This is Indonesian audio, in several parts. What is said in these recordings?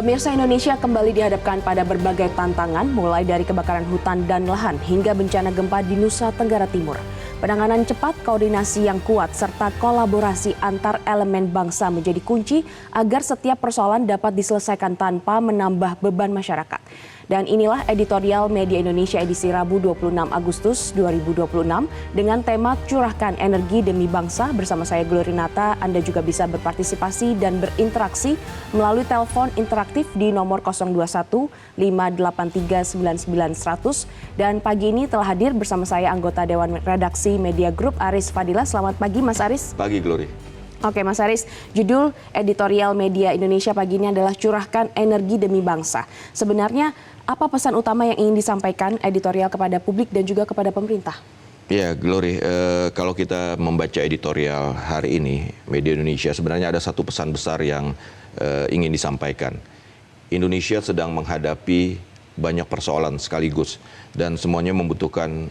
Pemirsa, Indonesia kembali dihadapkan pada berbagai tantangan, mulai dari kebakaran hutan dan lahan hingga bencana gempa di Nusa Tenggara Timur. Penanganan cepat, koordinasi yang kuat, serta kolaborasi antar elemen bangsa menjadi kunci agar setiap persoalan dapat diselesaikan tanpa menambah beban masyarakat. Dan inilah editorial Media Indonesia edisi Rabu 26 Agustus 2026 dengan tema Curahkan Energi Demi Bangsa. Bersama saya Glory Nata, Anda juga bisa berpartisipasi dan berinteraksi melalui telepon interaktif di nomor 021 583 99 100. Dan pagi ini telah hadir bersama saya anggota Dewan Redaksi Media Group Aris Fadila. Selamat pagi Mas Aris. Pagi Glory. Oke Mas Aris, judul editorial Media Indonesia pagi ini adalah Curahkan Energi Demi Bangsa. Sebenarnya apa pesan utama yang ingin disampaikan editorial kepada publik dan juga kepada pemerintah? Ya Glory, kalau kita membaca editorial hari ini, Media Indonesia sebenarnya ada satu pesan besar yang ingin disampaikan. Indonesia sedang menghadapi banyak persoalan sekaligus dan semuanya membutuhkan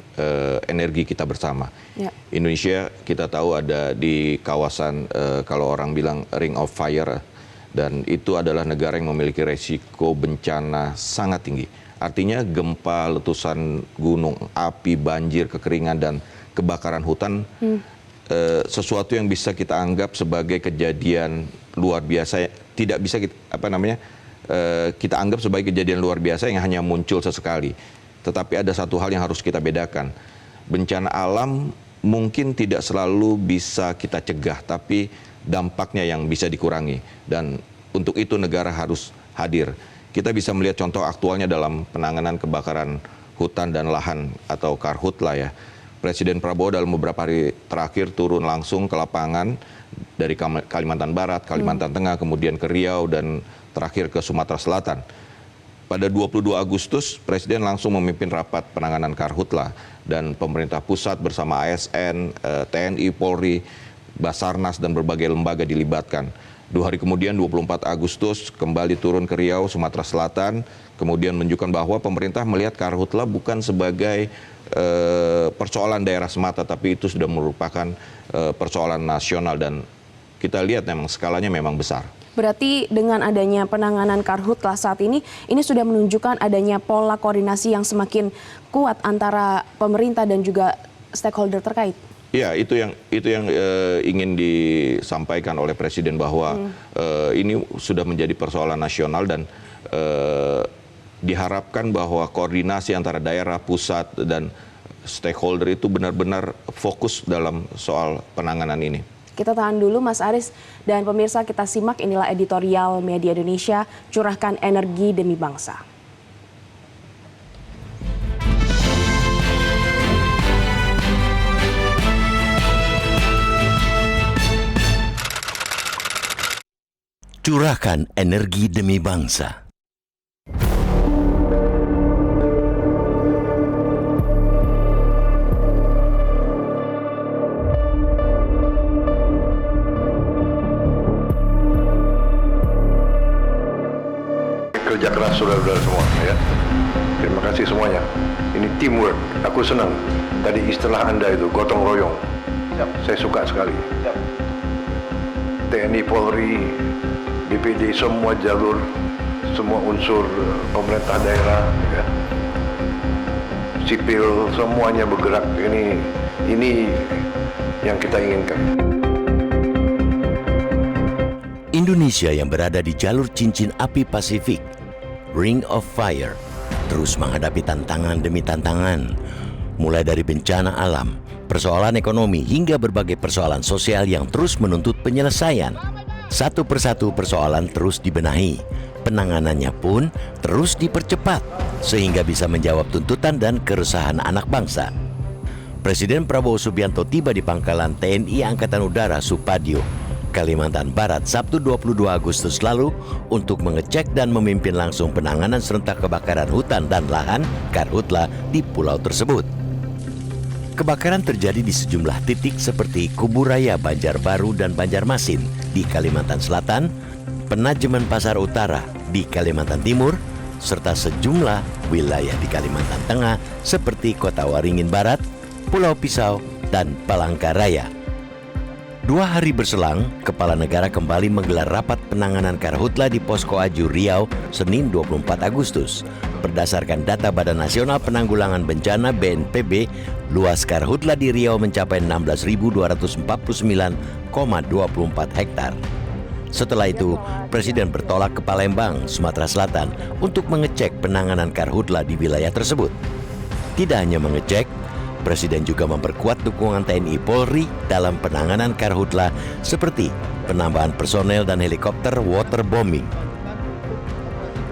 energi kita bersama. Ya. Indonesia kita tahu ada di kawasan kalau orang bilang Ring of Fire, dan itu adalah negara yang memiliki resiko bencana sangat tinggi. Artinya gempa, letusan gunung, api, banjir, kekeringan, dan kebakaran hutan sesuatu yang bisa kita anggap sebagai kejadian luar biasa, tidak bisa kita anggap sebagai kejadian luar biasa yang hanya muncul sesekali. Tetapi ada satu hal yang harus kita bedakan. Bencana alam mungkin tidak selalu bisa kita cegah, tapi dampaknya yang bisa dikurangi. Dan untuk itu negara harus hadir. Kita bisa melihat contoh aktualnya dalam penanganan kebakaran hutan dan lahan atau Karhutla ya. Presiden Prabowo dalam beberapa hari terakhir turun langsung ke lapangan dari Kalimantan Barat, Kalimantan Tengah, kemudian ke Riau, dan terakhir ke Sumatera Selatan. Pada 22 Agustus, Presiden langsung memimpin rapat penanganan Karhutla dan pemerintah pusat bersama ASN, TNI, Polri, Basarnas, dan berbagai lembaga dilibatkan. 2 hari kemudian, 24 Agustus, kembali turun ke Riau, Sumatera Selatan, kemudian menunjukkan bahwa pemerintah melihat Karhutla bukan sebagai persoalan daerah semata, tapi itu sudah merupakan persoalan nasional, dan kita lihat memang skalanya memang besar. Berarti dengan adanya penanganan Karhutla saat ini sudah menunjukkan adanya pola koordinasi yang semakin kuat antara pemerintah dan juga stakeholder terkait. Ya, itu yang ingin disampaikan oleh Presiden bahwa ini sudah menjadi persoalan nasional, dan diharapkan bahwa koordinasi antara daerah, pusat, dan stakeholder itu benar-benar fokus dalam soal penanganan ini. Kita tahan dulu Mas Aris, dan pemirsa kita simak inilah editorial Media Indonesia, Curahkan Energi Demi Bangsa. Curahkan energi demi bangsa. Kerja keras saudara-saudara semua ya. Terima kasih semuanya. Ini teamwork. Aku senang. Tadi istilah Anda itu gotong royong. Saya suka sekali. TNI, Polri, BPD, semua jalur, semua unsur pemerintah daerah, ya. Sipil, semuanya bergerak. Ini yang kita inginkan. Indonesia yang berada di jalur cincin api Pasifik, Ring of Fire, terus menghadapi tantangan demi tantangan, mulai dari bencana alam, persoalan ekonomi, hingga berbagai persoalan sosial yang terus menuntut penyelesaian. Satu persatu persoalan terus dibenahi, penanganannya pun terus dipercepat, sehingga bisa menjawab tuntutan dan keresahan anak bangsa. Presiden Prabowo Subianto tiba di pangkalan TNI Angkatan Udara Supadio, Kalimantan Barat, Sabtu 22 Agustus lalu untuk mengecek dan memimpin langsung penanganan serentak kebakaran hutan dan lahan Karhutla di pulau tersebut. Kebakaran terjadi di sejumlah titik seperti Kuburaya, Banjarbaru, dan Banjarmasin di Kalimantan Selatan, Penajemen Pasar Utara di Kalimantan Timur, serta sejumlah wilayah di Kalimantan Tengah seperti Kota Waringin Barat, Pulau Pisau, dan Palangkaraya. 2 hari berselang, Kepala Negara kembali menggelar rapat penanganan Karhutla di Posko Aju Riau, Senin 24 Agustus. Berdasarkan data Badan Nasional Penanggulangan Bencana BNPB, luas Karhutla di Riau mencapai 16.249,24 hektar. Setelah itu, Presiden bertolak ke Palembang, Sumatera Selatan untuk mengecek penanganan Karhutla di wilayah tersebut. Tidak hanya mengecek, Presiden juga memperkuat dukungan TNI Polri dalam penanganan Karhutla seperti penambahan personel dan helikopter waterbombing.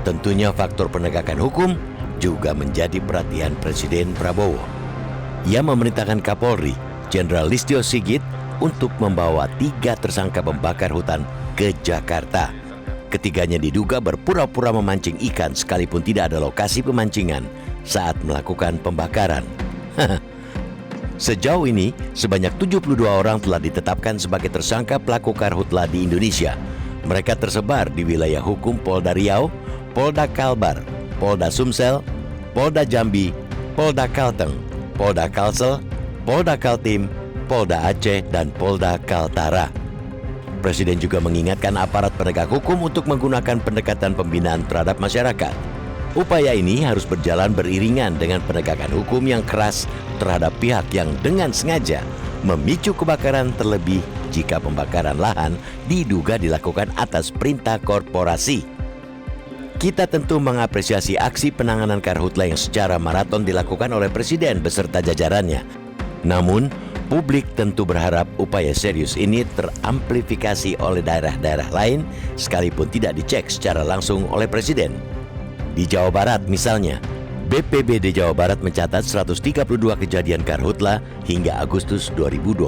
Tentunya faktor penegakan hukum juga menjadi perhatian Presiden Prabowo. Ia memerintahkan Kapolri, Jenderal Listio Sigit, untuk membawa 3 tersangka pembakar hutan ke Jakarta. Ketiganya diduga berpura-pura memancing ikan sekalipun tidak ada lokasi pemancingan saat melakukan pembakaran. Sejauh ini, sebanyak 72 orang telah ditetapkan sebagai tersangka pelaku Karhutla di Indonesia. Mereka tersebar di wilayah hukum Polda Riau, Polda Kalbar, Polda Sumsel, Polda Jambi, Polda Kalteng, Polda Kalsel, Polda Kaltim, Polda Aceh, dan Polda Kaltara. Presiden juga mengingatkan aparat penegak hukum untuk menggunakan pendekatan pembinaan terhadap masyarakat. Upaya ini harus berjalan beriringan dengan penegakan hukum yang keras terhadap pihak yang dengan sengaja memicu kebakaran, terlebih jika pembakaran lahan diduga dilakukan atas perintah korporasi. Kita tentu mengapresiasi aksi penanganan Karhutla yang secara maraton dilakukan oleh Presiden beserta jajarannya. Namun, publik tentu berharap upaya serius ini teramplifikasi oleh daerah-daerah lain sekalipun tidak dicek secara langsung oleh Presiden. Di Jawa Barat misalnya, BPBD Jawa Barat mencatat 132 kejadian Karhutla hingga Agustus 2026.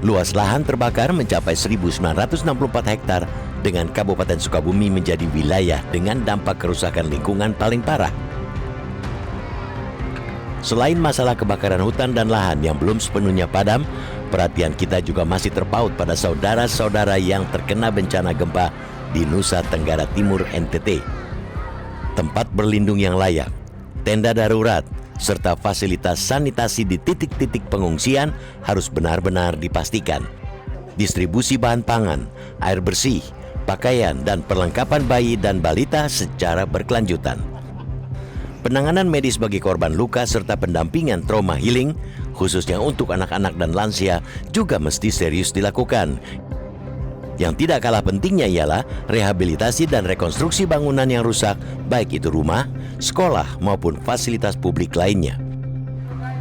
Luas lahan terbakar mencapai 1.964 hektar dengan Kabupaten Sukabumi menjadi wilayah dengan dampak kerusakan lingkungan paling parah. Selain masalah kebakaran hutan dan lahan yang belum sepenuhnya padam, perhatian kita juga masih terpaut pada saudara-saudara yang terkena bencana gempa di Nusa Tenggara Timur NTT. Tempat berlindung yang layak, tenda darurat, serta fasilitas sanitasi di titik-titik pengungsian harus benar-benar dipastikan. Distribusi bahan pangan, air bersih, pakaian, dan perlengkapan bayi dan balita secara berkelanjutan. Penanganan medis bagi korban luka serta pendampingan trauma healing, khususnya untuk anak-anak dan lansia, juga mesti serius dilakukan. Yang tidak kalah pentingnya ialah rehabilitasi dan rekonstruksi bangunan yang rusak, baik itu rumah, sekolah, maupun fasilitas publik lainnya.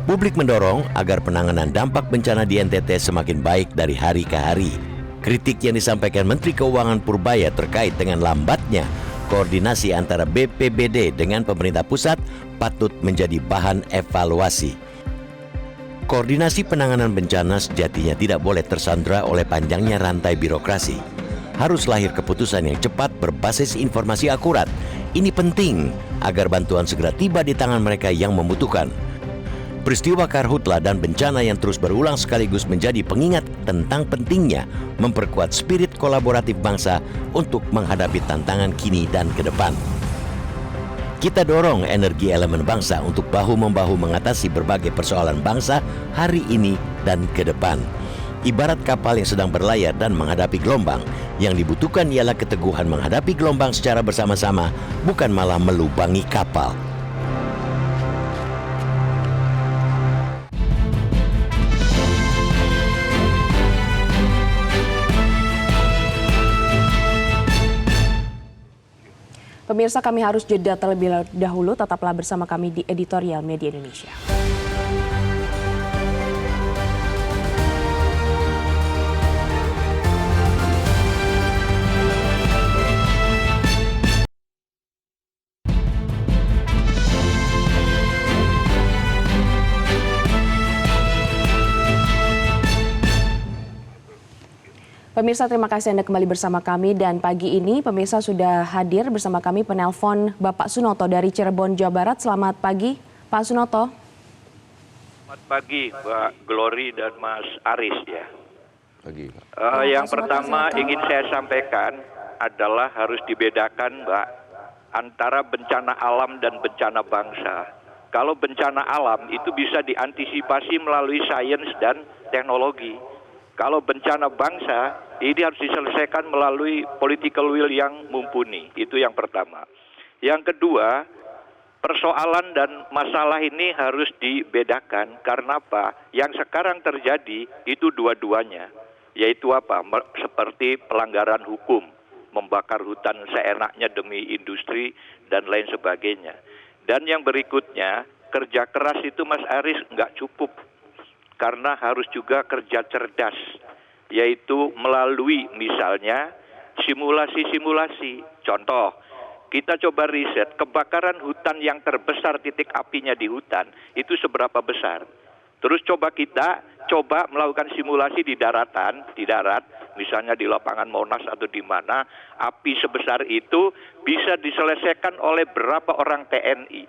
Publik mendorong agar penanganan dampak bencana di NTT semakin baik dari hari ke hari. Kritik yang disampaikan Menteri Keuangan Purbaya terkait dengan lambatnya koordinasi antara BPBD dengan pemerintah pusat patut menjadi bahan evaluasi. Koordinasi penanganan bencana sejatinya tidak boleh tersandra oleh panjangnya rantai birokrasi. Harus lahir keputusan yang cepat berbasis informasi akurat. Ini penting agar bantuan segera tiba di tangan mereka yang membutuhkan. Peristiwa Karhutla dan bencana yang terus berulang sekaligus menjadi pengingat tentang pentingnya memperkuat spirit kolaboratif bangsa untuk menghadapi tantangan kini dan ke depan. Kita dorong energi elemen bangsa untuk bahu-membahu mengatasi berbagai persoalan bangsa hari ini dan ke depan. Ibarat kapal yang sedang berlayar dan menghadapi gelombang, yang dibutuhkan ialah keteguhan menghadapi gelombang secara bersama-sama, bukan malah melubangi kapal. Pemirsa, kami harus jeda terlebih dahulu. Tetaplah bersama kami di Editorial Media Indonesia. Pemirsa, terima kasih Anda kembali bersama kami, dan pagi ini pemirsa sudah hadir bersama kami penelpon Bapak Sunoto dari Cirebon, Jawa Barat. Selamat pagi, Pak Sunoto. Selamat pagi, Mbak Glory dan Mas Aris ya. Pagi, Pak. Yang pertama ingin saya sampaikan adalah harus dibedakan, Mbak, antara bencana alam dan bencana bangsa. Kalau bencana alam itu bisa diantisipasi melalui sains dan teknologi. Kalau bencana bangsa, ini harus diselesaikan melalui political will yang mumpuni. Itu yang pertama. Yang kedua, persoalan dan masalah ini harus dibedakan. Karena apa? Yang sekarang terjadi itu dua-duanya. Yaitu apa? Seperti pelanggaran hukum, membakar hutan seenaknya demi industri, dan lain sebagainya. Dan yang berikutnya, kerja keras itu Mas Aris nggak cukup. Karena harus juga kerja cerdas, yaitu melalui misalnya simulasi-simulasi. Contoh, kita coba riset kebakaran hutan yang terbesar titik apinya di hutan itu seberapa besar. Terus kita coba melakukan simulasi di darat, misalnya di lapangan Monas atau di mana, api sebesar itu bisa diselesaikan oleh berapa orang TNI.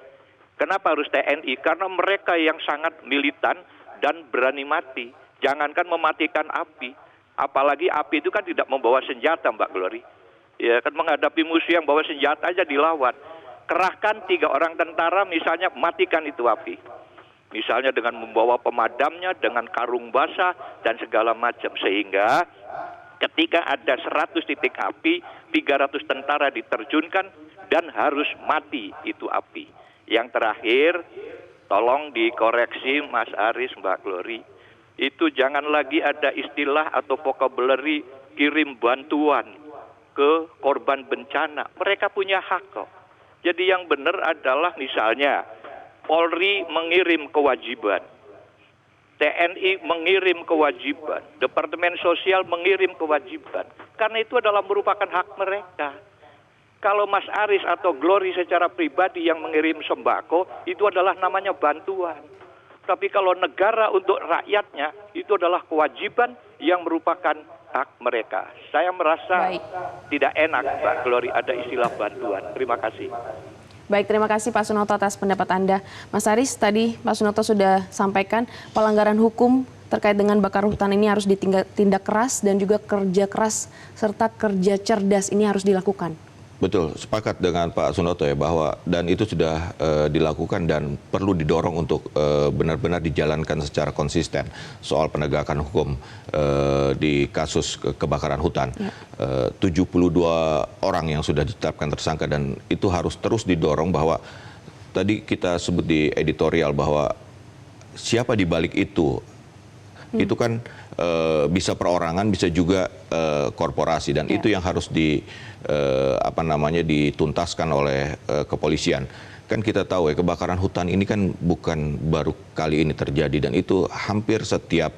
Kenapa harus TNI? Karena mereka yang sangat militan dan berani mati. Jangankan mematikan api, apalagi api itu kan tidak membawa senjata, Mbak Glory. Ya kan, menghadapi musuh yang bawa senjata aja dilawan. Kerahkan 3 orang tentara misalnya, matikan itu api. Misalnya dengan membawa pemadamnya, dengan karung basah dan segala macam. Sehingga ketika ada 100 titik api, 300 tentara diterjunkan dan harus mati itu api. Yang terakhir, tolong dikoreksi Mas Aris, Mbak Glory. Itu jangan lagi ada istilah atau vocabulary kirim bantuan ke korban bencana. Mereka punya hak kok. Jadi yang benar adalah misalnya Polri mengirim kewajiban, TNI mengirim kewajiban, Departemen Sosial mengirim kewajiban. Karena itu adalah merupakan hak mereka. Kalau Mas Aris atau Glory secara pribadi yang mengirim sembako, itu adalah namanya bantuan. Tapi kalau negara untuk rakyatnya, itu adalah kewajiban yang merupakan hak mereka. Saya merasa tidak enak, Mbak Glory, ada istilah bantuan. Terima kasih. Baik, terima kasih Pak Sunoto atas pendapat Anda. Mas Aris, tadi Pak Sunoto sudah sampaikan pelanggaran hukum terkait dengan bakar hutan ini harus ditindak keras dan juga kerja keras serta kerja cerdas ini harus dilakukan. Betul, sepakat dengan Pak Sunoto ya, bahwa dan itu sudah dilakukan dan perlu didorong untuk benar-benar dijalankan secara konsisten soal penegakan hukum di kasus kebakaran hutan. Ya. 72 orang yang sudah ditetapkan tersangka dan itu harus terus didorong bahwa tadi kita sebut di editorial bahwa siapa di balik itu kan bisa perorangan, bisa juga korporasi dan itu yang harus dituntaskan oleh kepolisian. Kan kita tahu ya, kebakaran hutan ini kan bukan baru kali ini terjadi dan itu hampir setiap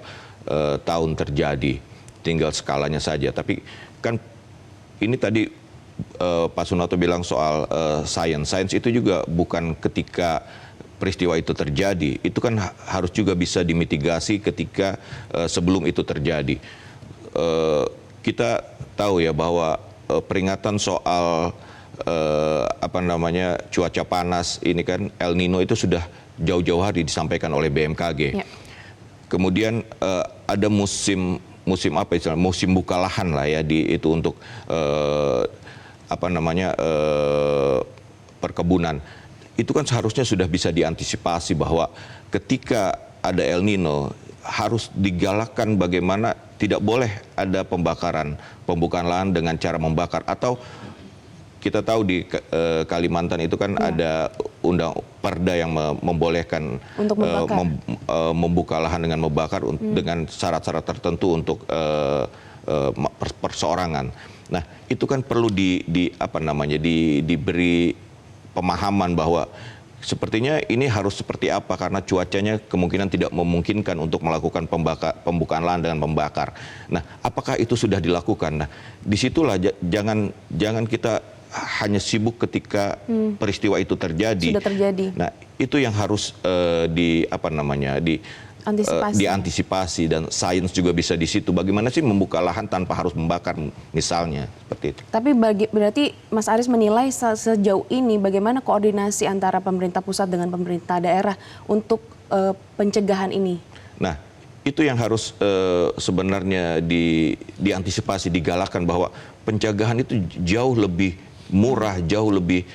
tahun terjadi, tinggal skalanya saja. Tapi kan ini tadi Pak Sunoto bilang soal sains itu juga bukan ketika peristiwa itu terjadi, itu kan harus juga bisa dimitigasi ketika sebelum itu terjadi. Kita tahu ya bahwa peringatan soal cuaca panas ini kan El Nino itu sudah jauh-jauh hari disampaikan oleh BMKG. Ya. Kemudian ada musim buka lahan lah ya itu untuk perkebunan. Itu kan seharusnya sudah bisa diantisipasi bahwa ketika ada El Nino harus digalakkan bagaimana tidak boleh ada pembukaan lahan dengan cara membakar. Atau kita tahu di Kalimantan itu kan ada perda yang membolehkan untuk membuka lahan dengan membakar dengan syarat-syarat tertentu untuk perseorangan. Nah, itu kan perlu diberi pemahaman bahwa sepertinya ini harus seperti apa karena cuacanya kemungkinan tidak memungkinkan untuk melakukan pembukaan lahan dengan membakar. Nah, apakah itu sudah dilakukan? Nah, disitulah jangan kita hanya sibuk ketika peristiwa itu terjadi. Sudah terjadi. Nah, itu yang harus diantisipasi dan sains juga bisa di situ. Bagaimana sih membuka lahan tanpa harus membakar misalnya seperti itu. Tapi berarti Mas Aris menilai sejauh ini bagaimana koordinasi antara pemerintah pusat dengan pemerintah daerah untuk pencegahan ini? Nah, itu yang harus sebenarnya diantisipasi, digalakkan bahwa pencegahan itu jauh lebih murah, jauh lebih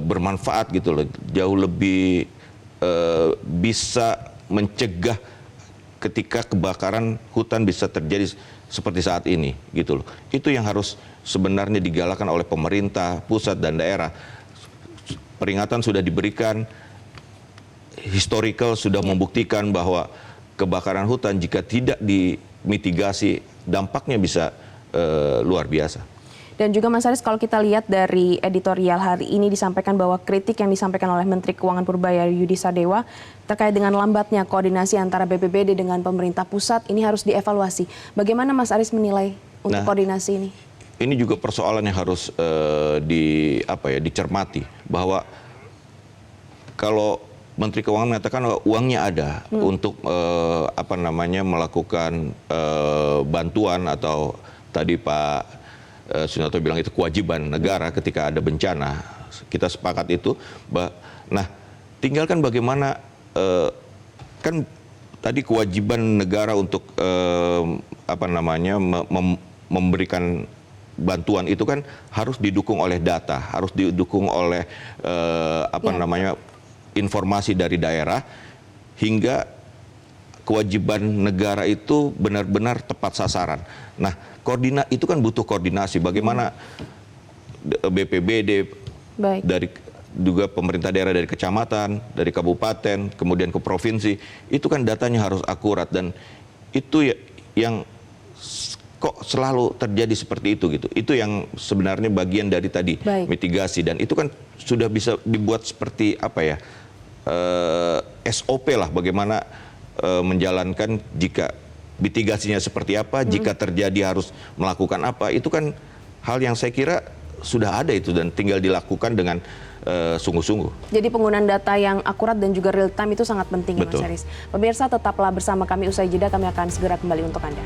bermanfaat gitu loh, jauh lebih bisa mencegah ketika kebakaran hutan bisa terjadi seperti saat ini gitu loh. Itu yang harus sebenarnya digalakkan oleh pemerintah pusat dan daerah. Peringatan sudah diberikan, historical sudah membuktikan bahwa kebakaran hutan jika tidak dimitigasi dampaknya bisa luar biasa. Dan juga Mas Haris, kalau kita lihat dari editorial hari ini disampaikan bahwa kritik yang disampaikan oleh Menteri Keuangan Purbaya Yudi Sadewa terkait dengan lambatnya koordinasi antara BPBD dengan pemerintah pusat ini harus dievaluasi. Bagaimana Mas Haris menilai untuk koordinasi ini? Ini juga persoalan yang harus dicermati, bahwa kalau Menteri Keuangan mengatakan bahwa uangnya ada untuk melakukan bantuan, atau tadi Pak Sunarto bilang itu kewajiban negara ketika ada bencana, kita sepakat itu. Nah, tinggalkan bagaimana kan tadi kewajiban negara untuk memberikan bantuan itu kan harus didukung oleh data, harus didukung oleh informasi dari daerah, hingga kewajiban negara itu benar-benar tepat sasaran. Nah, itu kan butuh koordinasi. Bagaimana BPBD dari juga pemerintah daerah, dari kecamatan, dari kabupaten, kemudian ke provinsi, itu kan datanya harus akurat, dan itu yang kok selalu terjadi seperti itu gitu. Itu yang sebenarnya bagian dari tadi mitigasi, dan itu kan sudah bisa dibuat seperti SOP lah, bagaimana menjalankan jika mitigasinya seperti apa, jika terjadi harus melakukan apa. Itu kan hal yang saya kira sudah ada itu, dan tinggal dilakukan dengan sungguh-sungguh. Jadi penggunaan data yang akurat dan juga real time itu sangat penting. Betul. Ya Mas Haris. Pemirsa, tetaplah bersama kami, usai jeda kami akan segera kembali untuk Anda.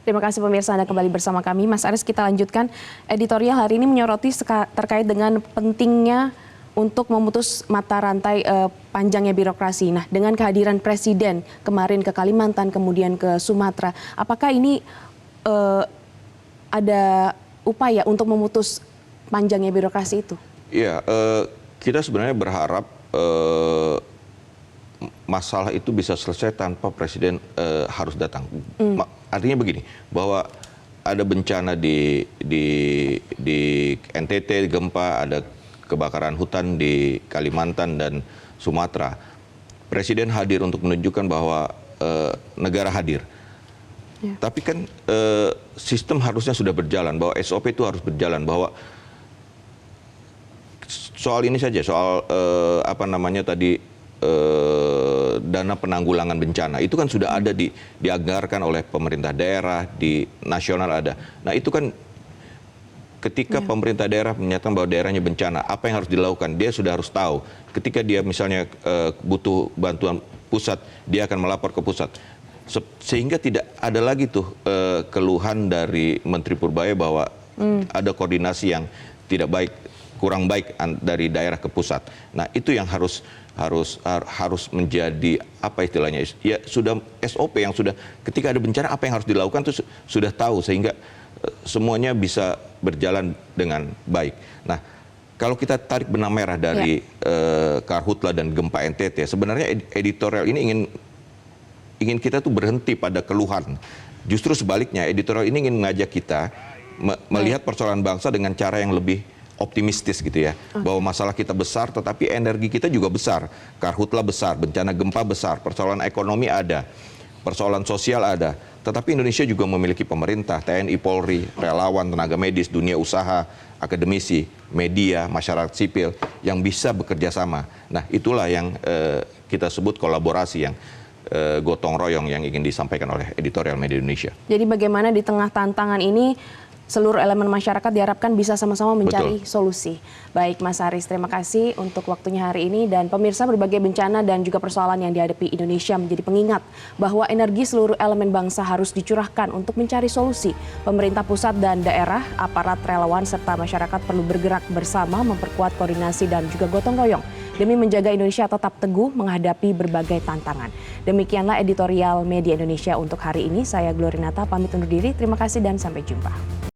Terima kasih pemirsa, Anda kembali bersama kami. Mas Aris, kita lanjutkan. Editorial hari ini menyoroti terkait dengan pentingnya untuk memutus mata rantai panjangnya birokrasi. Nah, dengan kehadiran Presiden kemarin ke Kalimantan, kemudian ke Sumatera, apakah ini ada upaya untuk memutus panjangnya birokrasi itu? Iya, kita sebenarnya berharap masalah itu bisa selesai tanpa Presiden harus datang. Artinya begini, bahwa ada bencana di NTT, gempa, ada kebakaran hutan di Kalimantan dan Sumatera. Presiden hadir untuk menunjukkan bahwa negara hadir. Ya. Tapi kan sistem harusnya sudah berjalan, bahwa SOP itu harus berjalan, bahwa soal ini saja, soal dana penanggulangan bencana itu kan sudah ada dianggarkan oleh pemerintah daerah, di nasional ada. Nah, itu kan ketika pemerintah daerah menyatakan bahwa daerahnya bencana, apa yang harus dilakukan? Dia sudah harus tahu. Ketika dia misalnya butuh bantuan pusat, dia akan melapor ke pusat. Sehingga tidak ada lagi tuh keluhan dari Menteri Purbaya bahwa ada koordinasi yang tidak baik, kurang baik dari daerah ke pusat. Nah, itu yang harus menjadi apa istilahnya, ya sudah SOP yang sudah, ketika ada bencana apa yang harus dilakukan itu sudah tahu, sehingga semuanya bisa berjalan dengan baik. Nah, kalau kita tarik benang merah dari Karhutla dan gempa NTT, sebenarnya editorial ini ingin kita tuh berhenti pada keluhan. Justru sebaliknya, editorial ini ingin mengajak kita melihat persoalan bangsa dengan cara yang lebih optimistis gitu ya, bahwa masalah kita besar tetapi energi kita juga besar. Karhutla besar, bencana gempa besar, persoalan ekonomi ada, persoalan sosial ada, tetapi Indonesia juga memiliki pemerintah, TNI, Polri, relawan, tenaga medis, dunia usaha, akademisi, media, masyarakat sipil yang bisa bekerja sama. Nah, itulah yang kita sebut kolaborasi, yang gotong royong yang ingin disampaikan oleh editorial Media Indonesia. Jadi bagaimana di tengah tantangan ini seluruh elemen masyarakat diharapkan bisa sama-sama mencari solusi. Baik Mas Haris, terima kasih untuk waktunya hari ini. Dan pemirsa, berbagai bencana dan juga persoalan yang dihadapi Indonesia menjadi pengingat bahwa energi seluruh elemen bangsa harus dicurahkan untuk mencari solusi. Pemerintah pusat dan daerah, aparat relawan, serta masyarakat perlu bergerak bersama, memperkuat koordinasi dan juga gotong royong demi menjaga Indonesia tetap teguh menghadapi berbagai tantangan. Demikianlah editorial Media Indonesia untuk hari ini. Saya Glorinata pamit undur diri. Terima kasih dan sampai jumpa.